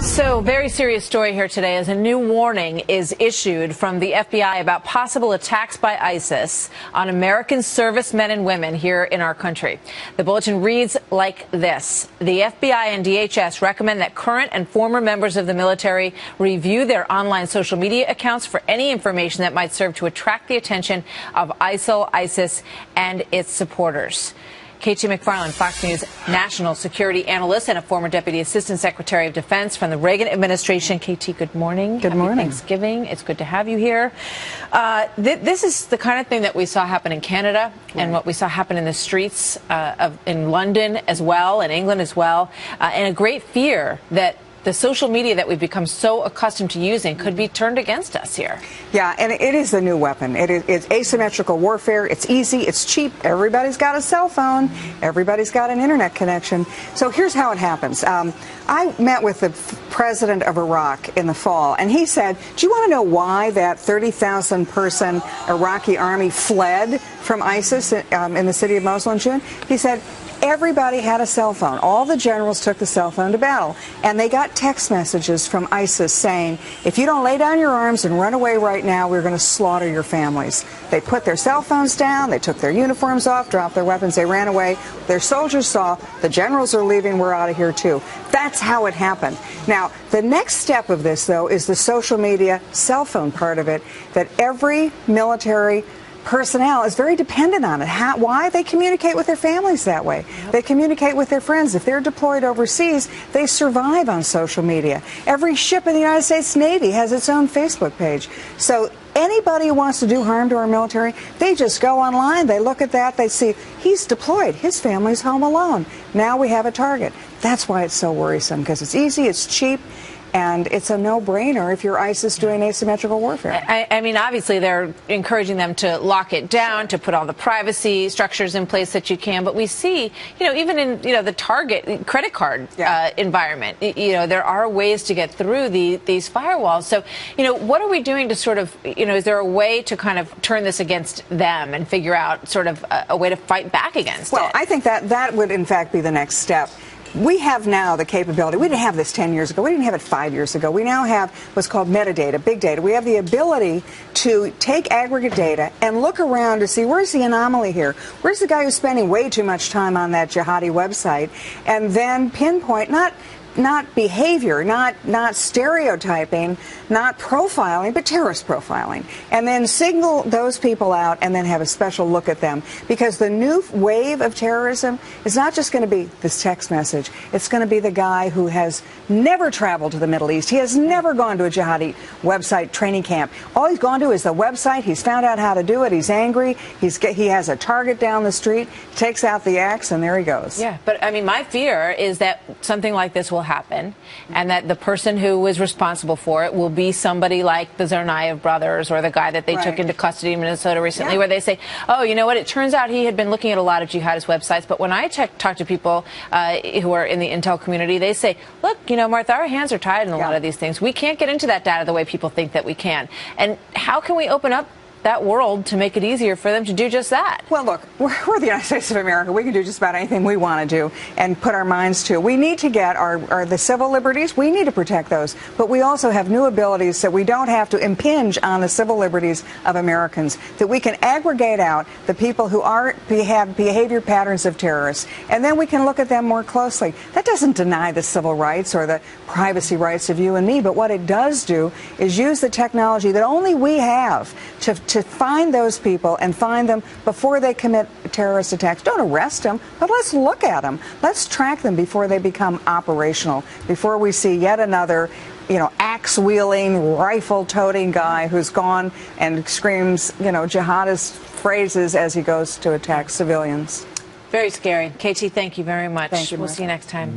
So, very serious story here today as a new warning is issued from the FBI about possible attacks by ISIS on American servicemen and women here in our country. The bulletin reads like this. The FBI and DHS recommend that current and former members of the military review their online social media accounts for any information that might serve to attract the attention of ISIL, ISIS, and its supporters. KT McFarland, Fox News national security analyst and a former Deputy Assistant Secretary of Defense from the Reagan administration. KT, good morning. Good morning. Happy Thanksgiving. It's good to have you here. This is the kind of thing that we saw happen in Canada and what we saw happen in the streets in London as well, and England as well, and a great fear that the social media that we've become so accustomed to using could be turned against us here. Yeah, and it is the new weapon. It's asymmetrical warfare. It's easy. It's cheap. Everybody's got a cell phone. Everybody's got an internet connection. So here's how it happens. I met with the president of Iraq in the fall, and he said, do you want to know why that 30,000-person Iraqi army fled from ISIS in the city of Mosul in June? He said, everybody had a cell phone. All the generals took the cell phone to battle. And they got text messages from ISIS saying, if you don't lay down your arms and run away right now, we're going to slaughter your families. They put their cell phones down. They took their uniforms off, dropped their weapons. They ran away. Their soldiers saw the generals are leaving. We're out of here, too. That's how it happened. Now, the next step of this, though, is the social media cell phone part of it, that every military personnel is very dependent on it. Why? They communicate with their families that way. Yep. They communicate with their friends. If they're deployed overseas, they survive on social media. Every ship in the United States Navy has its own Facebook page. So anybody who wants to do harm to our military, they just go online, they look at that, they see he's deployed, his family's home alone. Now we have a target. That's why it's so worrisome, because it's easy, it's cheap, and it's a no-brainer if you're ISIS doing asymmetrical warfare. I mean, obviously, they're encouraging them to lock it down, to put all the privacy structures in place that you can. But we see, even in, the Target credit card environment, there are ways to get through these firewalls. So, what are we doing to sort of, is there a way to kind of turn this against them and figure out sort of a way to fight back against it? Well, I think that would, in fact, be the next step. We have now the capability. We didn't have this 10 years ago. We didn't have it 5 years ago. We now have what's called metadata, big data. We have the ability to take aggregate data and look around to see where's the anomaly here. Where's the guy who's spending way too much time on that jihadi website, and then pinpoint not behavior, not stereotyping, not profiling, but terrorist profiling. And then signal those people out and then have a special look at them. Because the new wave of terrorism is not just going to be this text message. It's going to be the guy who has never traveled to the Middle East. He has never gone to a jihadi website training camp. All he's gone to is the website. He's found out how to do it. He's angry. He has a target down the street, takes out the axe, and there he goes. Yeah, but I mean, my fear is that something like this will happen, and that the person who is responsible for it will be somebody like the Tsarnaev brothers or the guy that they took into custody in Minnesota recently, where they say, oh, you know what, it turns out he had been looking at a lot of jihadist websites, but when I talk to people who are in the intel community, they say, look, Martha, our hands are tied in a lot of these things. We can't get into that data the way people think that we can. And how can we open up that world to make it easier for them to do just that? Well, look, we're the United States of America. We can do just about anything we want to do and put our minds to. We need to get the civil liberties. We need to protect those. But we also have new abilities that we don't have to impinge on the civil liberties of Americans, that we can aggregate out the people who have behavior patterns of terrorists, and then we can look at them more closely. That doesn't deny the civil rights or the privacy rights of you and me, but what it does do is use the technology that only we have to find those people and find them before they commit terrorist attacks. Don't arrest them, but let's look at them. Let's track them before they become operational, before we see yet another axe-wielding, rifle-toting guy who's gone and screams, jihadist phrases as he goes to attack civilians. Very scary. KT, thank you very much. Thank you, We'll see you next time.